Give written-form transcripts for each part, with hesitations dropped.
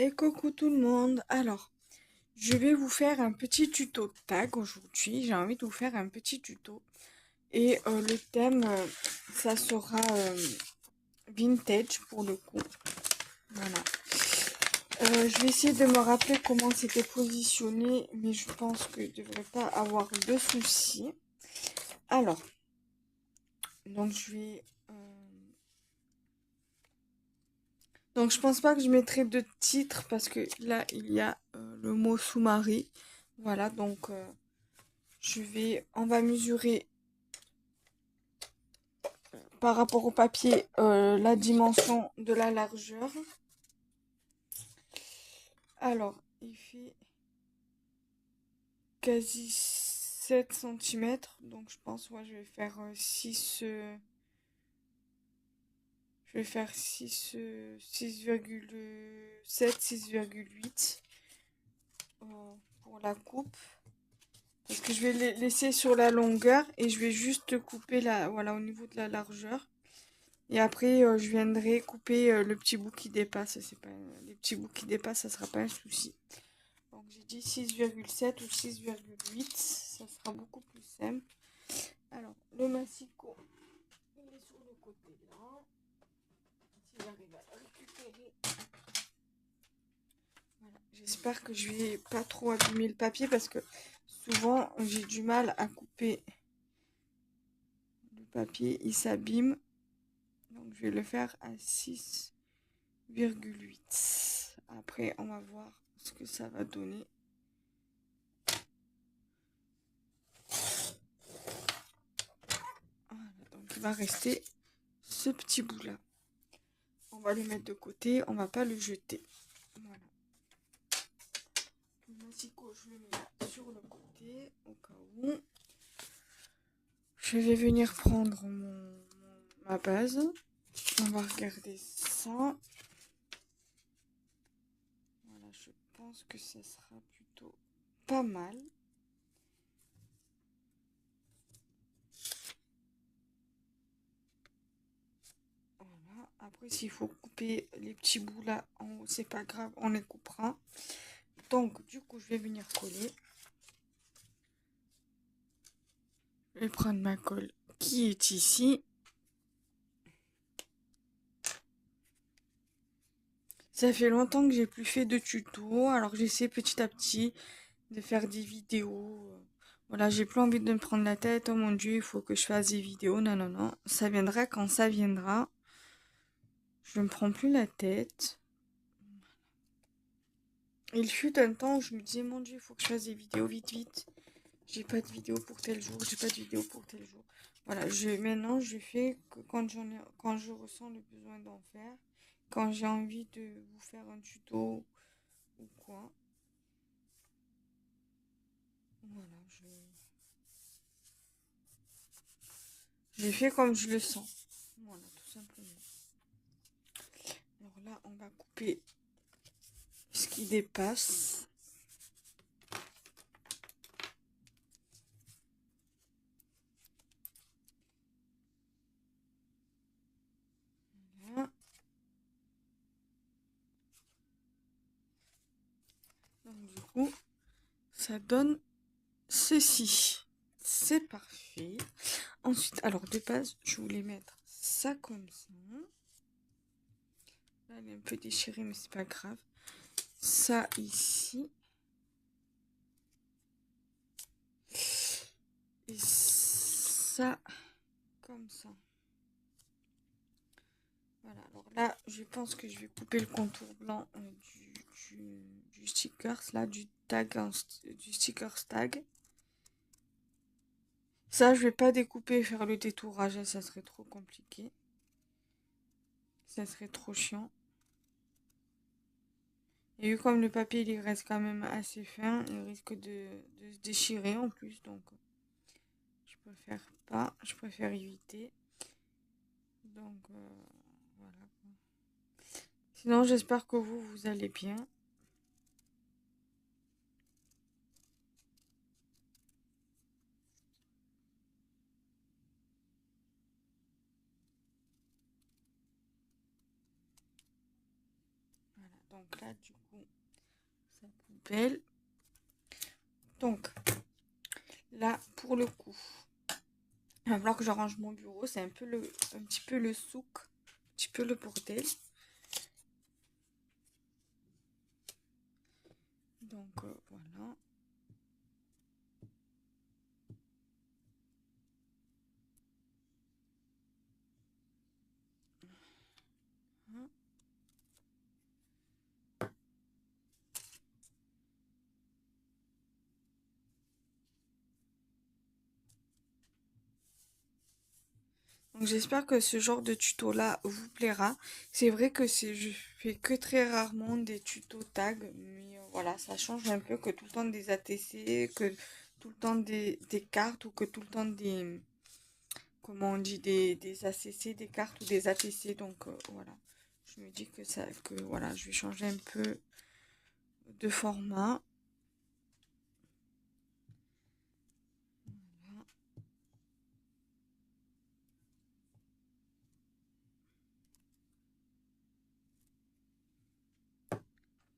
Et coucou tout le monde. Alors, je vais vous faire un petit tuto tag aujourd'hui. J'ai envie de vous faire un petit tuto. Et le thème, ça sera vintage pour le coup. Voilà. Je vais essayer de me rappeler comment c'était positionné, mais je pense que je ne devrais pas avoir de soucis. Alors, donc je vais... Donc je pense pas que je mettrai de titre parce que là il y a le mot sous-marie. Voilà, donc on va mesurer par rapport au papier la dimension de la largeur. Alors, il fait quasi 7 centimètres. Donc je pense, ouais, je vais faire 6, je vais faire 6,7, 6,8 pour la coupe. Parce que je vais les laisser sur la longueur et je vais juste couper voilà, au niveau de la largeur. Et après, je viendrai couper le petit bout qui dépasse. C'est pas, les petits bouts qui dépassent, ça sera pas un souci. Donc j'ai dit 6,7 ou 6,8. Ça sera beaucoup plus simple. Alors, le massicot, il est sur le côté là. Si j'arrive à le récupérer. Voilà. J'espère que je vais pas trop abîmer le papier parce que souvent j'ai du mal à couper le papier. Il s'abîme. Donc je vais le faire à 6,8. Après, on va voir ce que ça va donner. Voilà, donc il va rester ce petit bout là. On va le mettre de côté, on va pas le jeter. Voilà. Le massicot, je le mets sur le côté au cas où. Je vais venir prendre ma base. On va regarder ça. Voilà, je pense que ça sera plutôt pas mal. Voilà. Après, s'il faut couper les petits bouts là en haut, c'est pas grave, on les coupera. Donc, du coup, je vais venir coller. Je vais prendre ma colle qui est ici. Ça fait longtemps que j'ai plus fait de tuto, alors j'essaie petit à petit de faire des vidéos. Voilà, j'ai plus envie de me prendre la tête. Oh mon Dieu, il faut que je fasse des vidéos. Non, non, non. Ça viendra quand ça viendra. Je ne me prends plus la tête. Il fut un temps où je me disais, mon Dieu, il faut que je fasse des vidéos vite, vite. J'ai pas de vidéo pour tel jour, j'ai pas de vidéo pour tel jour. Voilà, maintenant, je fais que quand je ressens le besoin d'en faire, quand j'ai envie de vous faire un tuto ou quoi. Voilà, je fais comme je le sens. Voilà, tout simplement. Alors là, on va couper ce qui dépasse. Voilà. Donc du coup, ça donne ceci. C'est parfait. Ensuite, alors de base, je voulais mettre ça comme ça. Là, elle est un peu déchirée, mais c'est pas grave. Ça ici. Et ça comme ça. Voilà, alors là, je pense que je vais couper le contour blanc du stickers, là, du stickers tag. Ça, je vais pas découper et faire le détourage, hein, ça serait trop compliqué. Ça serait trop chiant. Et vu comme le papier, il reste quand même assez fin, il risque de se déchirer en plus, donc je préfère pas, je préfère éviter. Donc, voilà. Sinon, j'espère que vous allez bien. Donc là, du coup, sa poubelle. Donc, là, pour le coup, il va falloir que j'arrange mon bureau. C'est un petit peu le souk, un petit peu le bordel. Donc, voilà. Donc j'espère que ce genre de tuto là vous plaira. C'est vrai que je fais que très rarement des tutos tag, mais voilà, ça change un peu que tout le temps des ATC, que tout le temps des cartes ou que tout le temps des, comment on dit, des ACC, des cartes ou des ATC. Donc voilà, je me dis que voilà, je vais changer un peu de format. Voilà.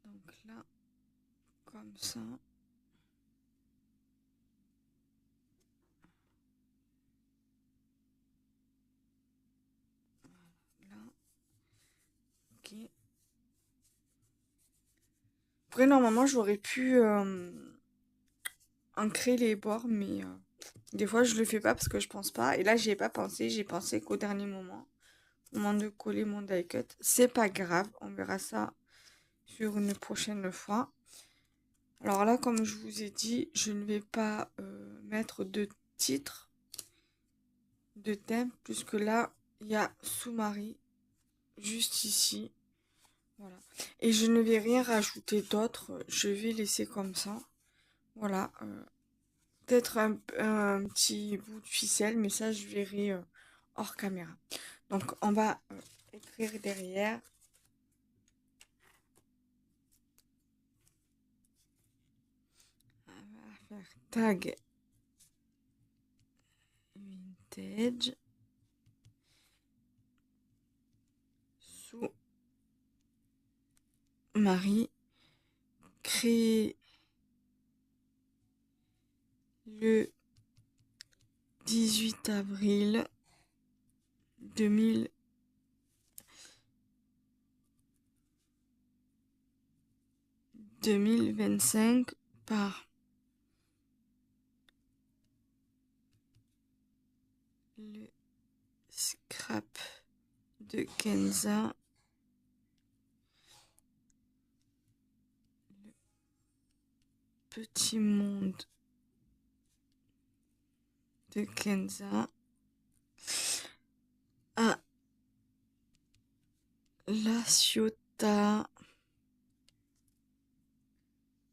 Donc là, comme ça. Là, ok. Après, normalement, j'aurais pu ancrer les bords, mais des fois, je le fais pas parce que je pense pas. Et là, j'y ai pas pensé. J'ai pensé qu'au dernier moment, au moment de coller mon die cut. C'est pas grave. On verra ça sur une prochaine fois. Alors là, comme je vous ai dit, je ne vais pas mettre de titre, de thème, puisque là, il y a sous-marie juste ici. Voilà. Et je ne vais rien rajouter d'autre. Je vais laisser comme ça. Voilà. Peut-être un petit bout de ficelle, mais ça, je verrai hors caméra. Donc, on va écrire derrière. On va faire tag vintage sous Marie. Créé le 18 avril 2025 par le scrap de Kenza. Le petit monde de Kenza. À La Ciotat.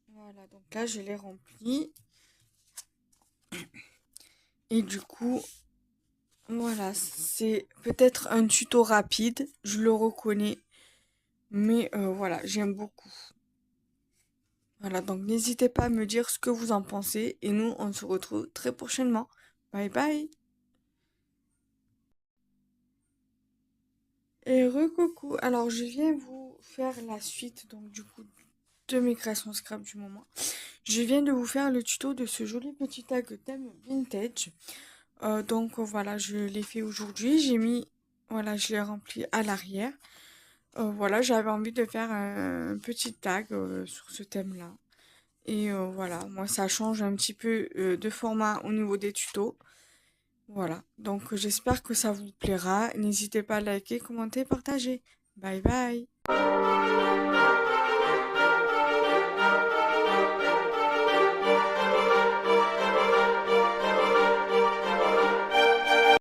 Voilà, donc là, je l'ai rempli. Et du coup, voilà, c'est peut-être un tuto rapide, je le reconnais. Mais voilà, j'aime beaucoup. Voilà, donc n'hésitez pas à me dire ce que vous en pensez. Et nous, on se retrouve très prochainement. Bye bye. Et recoucou. Alors, je viens vous faire la suite, donc du coup, de mes créations scrap du moment. Je viens de vous faire le tuto de ce joli petit tag thème vintage. Donc voilà, je l'ai fait aujourd'hui. J'ai mis, voilà, je l'ai rempli à l'arrière. Voilà, j'avais envie de faire un petit tag sur ce thème-là. Et voilà, moi ça change un petit peu de format au niveau des tutos. Voilà, donc j'espère que ça vous plaira. N'hésitez pas à liker, commenter, partager. Bye bye.